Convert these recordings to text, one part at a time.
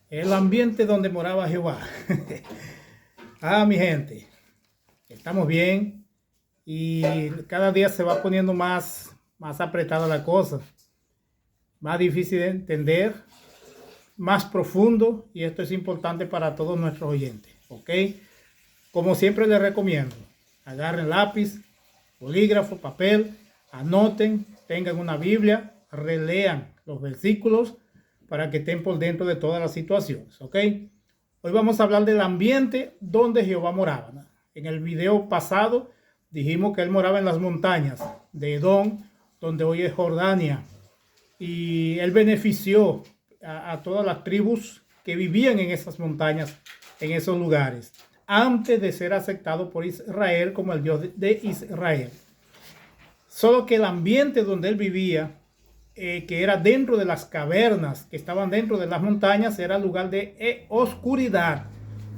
El ambiente donde moraba Jehová. Mi gente, estamos bien y cada día se va poniendo más apretada la cosa, más difícil de entender, más profundo, y esto es importante para todos nuestros oyentes, ¿ok? Como siempre les recomiendo, agarren lápiz, bolígrafo, papel, anoten, tengan una Biblia, relean los versículos para que estén por dentro de todas las situaciones, ¿ok? Hoy vamos a hablar del ambiente donde Jehová moraba, ¿no? En el video pasado dijimos que él moraba en las montañas de Edom, donde hoy es Jordania, y él benefició a todas las tribus que vivían en esas montañas, en esos lugares, antes de ser aceptado por Israel como el Dios de Israel. Solo que el ambiente donde él vivía, que era dentro de las cavernas que estaban dentro de las montañas, era lugar de oscuridad.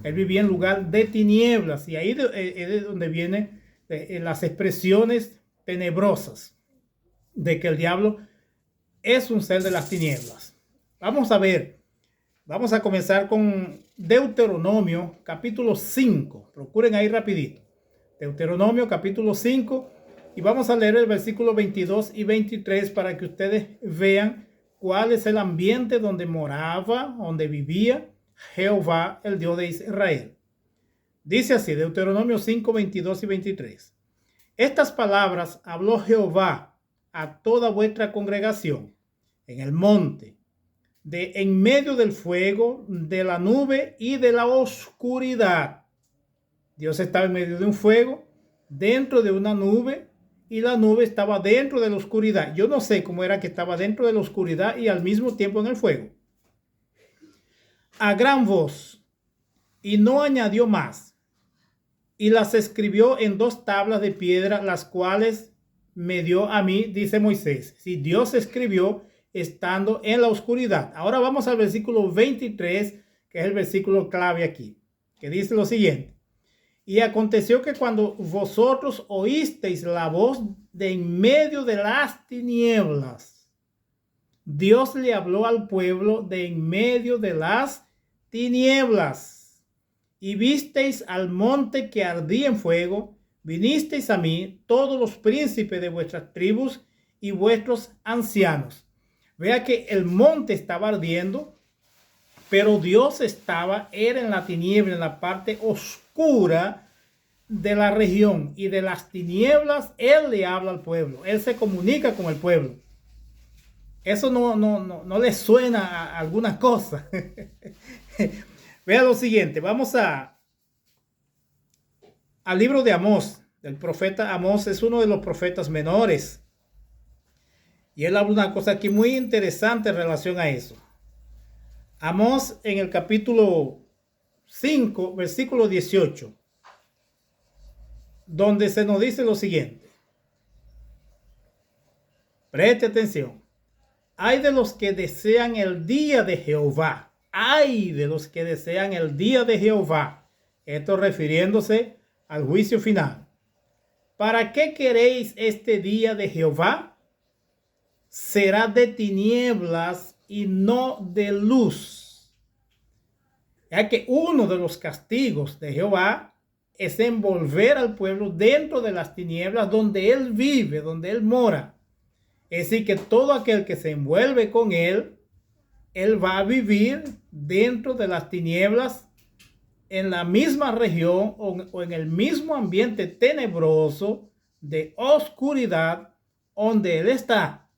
Él vivía en lugar de tinieblas, y ahí es de donde vienen las expresiones tenebrosas de que el diablo es un ser de las tinieblas. Vamos a comenzar con Deuteronomio capítulo 5. Procuren ahí rapidito. Deuteronomio capítulo 5. Y vamos a leer el versículo 22 y 23 para que ustedes vean cuál es el ambiente donde moraba, donde vivía Jehová, el Dios de Israel. Dice así, Deuteronomio 5, 22 y 23. Estas palabras habló Jehová a toda vuestra congregación en el monte, en medio del fuego, de la nube y de la oscuridad. Dios estaba en medio de un fuego, dentro de una nube, y la nube estaba dentro de la oscuridad. Yo no sé cómo era que estaba dentro de la oscuridad y al mismo tiempo en el fuego. A gran voz, y no añadió más. Y las escribió en 2 tablas de piedra, las cuales me dio a mí, dice Moisés. Si Dios escribió estando en la oscuridad. Ahora vamos al versículo 23, que es el versículo clave aquí, que dice lo siguiente. Y aconteció que cuando vosotros oísteis la voz de en medio de las tinieblas, Dios le habló al pueblo de en medio de las tinieblas, y visteis al monte que ardía en fuego, vinisteis a mí, todos los príncipes de vuestras tribus y vuestros ancianos. Vea que el monte estaba ardiendo, pero Dios era en la tiniebla, en la parte oscura de la región, y de las tinieblas Él le habla al pueblo, Él se comunica con el pueblo. Eso no le suena a alguna cosa. Vea lo siguiente, vamos al libro de Amós. El profeta Amós es uno de los profetas menores, y él habla una cosa aquí muy interesante en relación a eso. Amós, en el capítulo 5, versículo 18, donde se nos dice lo siguiente. Preste atención. Ay de los que desean el día de Jehová. Ay de los que desean el día de Jehová. Esto refiriéndose al juicio final. ¿Para qué queréis este día de Jehová? Será de tinieblas y no de luz. Ya que uno de los castigos de Jehová es envolver al pueblo dentro de las tinieblas donde él vive, donde él mora. Es decir, que todo aquel que se envuelve con él va a vivir dentro de las tinieblas, en la misma región o en el mismo ambiente tenebroso de oscuridad donde él está.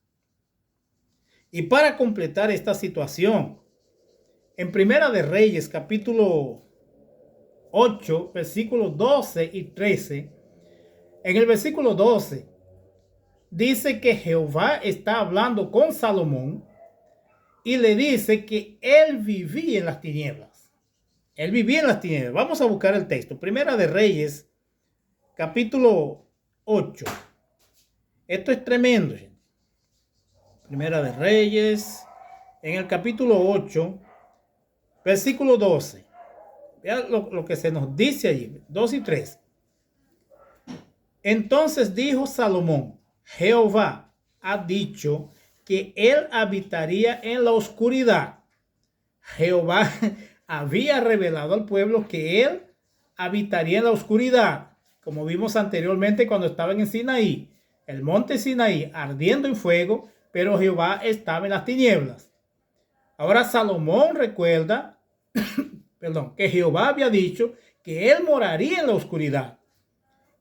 Y para completar esta situación, en Primera de Reyes, capítulo 8, versículos 12 y 13, en el versículo 12, dice que Jehová está hablando con Salomón y le dice que él vivía en las tinieblas. Él vivía en las tinieblas. Vamos a buscar el texto. Primera de Reyes, capítulo 8. Esto es tremendo, gente. Primera de Reyes, en el capítulo 8, versículo 12. Vean lo que se nos dice allí, 2 y 3. Entonces dijo Salomón, Jehová ha dicho que él habitaría en la oscuridad. Jehová había revelado al pueblo que él habitaría en la oscuridad, como vimos anteriormente cuando estaban en Sinaí, el monte Sinaí ardiendo en fuego, pero Jehová estaba en las tinieblas. Ahora Salomón recuerda, que Jehová había dicho que él moraría en la oscuridad.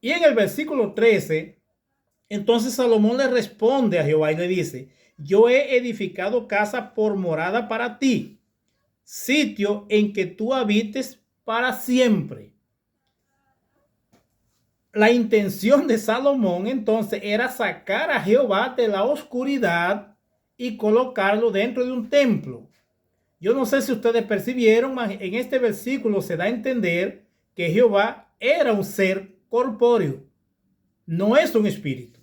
Y en el versículo 13, entonces Salomón le responde a Jehová y le dice: yo he edificado casa por morada para ti, sitio en que tú habites para siempre. La intención de Salomón entonces era sacar a Jehová de la oscuridad y colocarlo dentro de un templo. Yo no sé si ustedes percibieron, en este versículo se da a entender que Jehová era un ser corpóreo, no es un espíritu.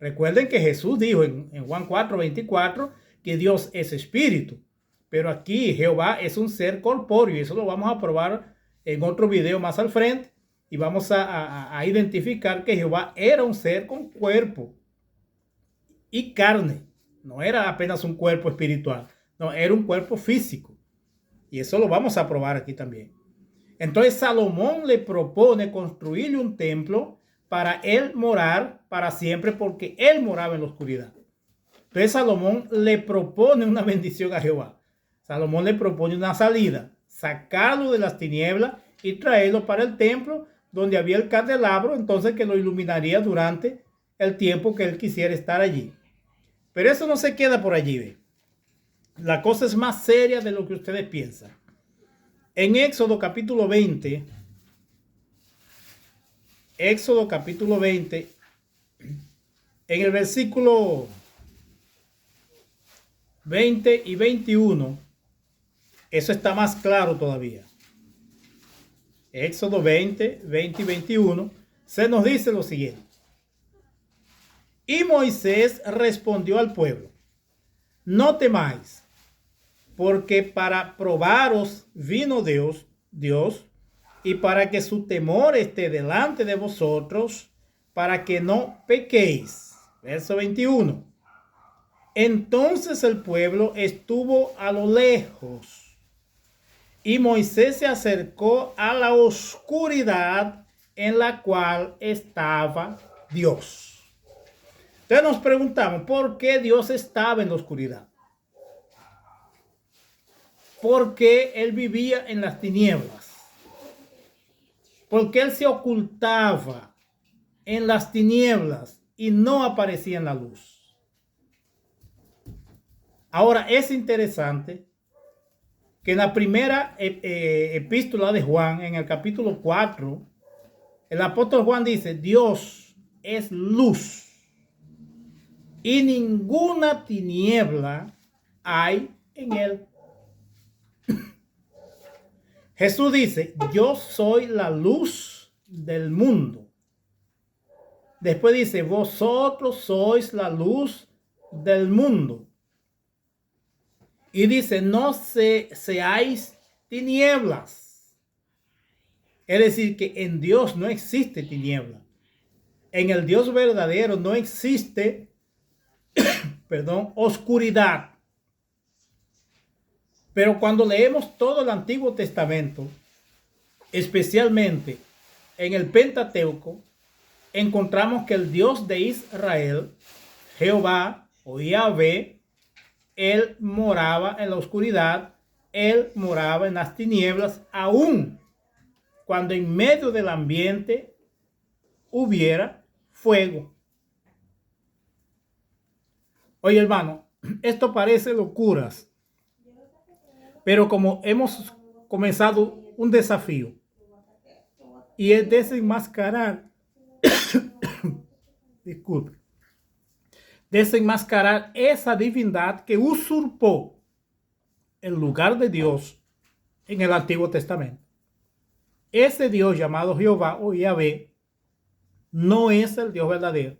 Recuerden que Jesús dijo en Juan 4:24 que Dios es espíritu, pero aquí Jehová es un ser corpóreo y eso lo vamos a probar en otro video más al frente y vamos a identificar que Jehová era un ser con cuerpo y carne, no era apenas un cuerpo espiritual, no, era un cuerpo físico y eso lo vamos a probar aquí también. Entonces Salomón le propone construirle un templo para él morar para siempre, porque él moraba en la oscuridad. Entonces Salomón le propone una bendición a Jehová. Salomón le propone una salida, sacarlo de las tinieblas y traerlo para el templo donde había el candelabro, entonces que lo iluminaría durante el tiempo que él quisiera estar allí. Pero eso no se queda por allí, ¿ve? La cosa es más seria de lo que ustedes piensan. En Éxodo capítulo 20, en el versículo 20 y 21, eso está más claro todavía. Éxodo 20 y 21, se nos dice lo siguiente. Y Moisés respondió al pueblo: no temáis, porque para probaros vino Dios, y para que su temor esté delante de vosotros, para que no pequéis. Verso 21. Entonces el pueblo estuvo a lo lejos, y Moisés se acercó a la oscuridad en la cual estaba Dios. Entonces nos preguntamos, ¿por qué Dios estaba en la oscuridad? Porque él vivía en las tinieblas. Porque él se ocultaba en las tinieblas y no aparecía en la luz. Ahora es interesante que en la primera epístola de Juan, en el capítulo 4, el apóstol Juan dice: Dios es luz y ninguna tiniebla hay en él. Jesús dice: yo soy la luz del mundo. Después dice: vosotros sois la luz del mundo. Y dice: no seáis tinieblas. Es decir, que en Dios no existe tiniebla. En el Dios verdadero no existe, oscuridad. Pero cuando leemos todo el Antiguo Testamento, especialmente en el Pentateuco, encontramos que el Dios de Israel, Jehová o Yahvé, él moraba en la oscuridad, él moraba en las tinieblas, aun cuando en medio del ambiente hubiera fuego. Oye, hermano, esto parece locuras, pero como hemos comenzado un desafío y es desenmascarar, desenmascarar esa divindad que usurpó el lugar de Dios en el Antiguo Testamento. Ese Dios llamado Jehová o Yahvé no es el Dios verdadero.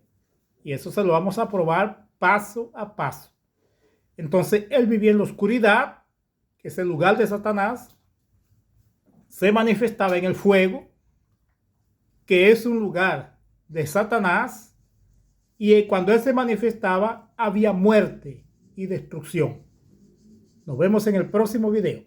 Y eso se lo vamos a probar paso a paso. Entonces, él vivía en la oscuridad, que es el lugar de Satanás. Se manifestaba en el fuego, que es un lugar de Satanás. Y cuando él se manifestaba, había muerte y destrucción. Nos vemos en el próximo video.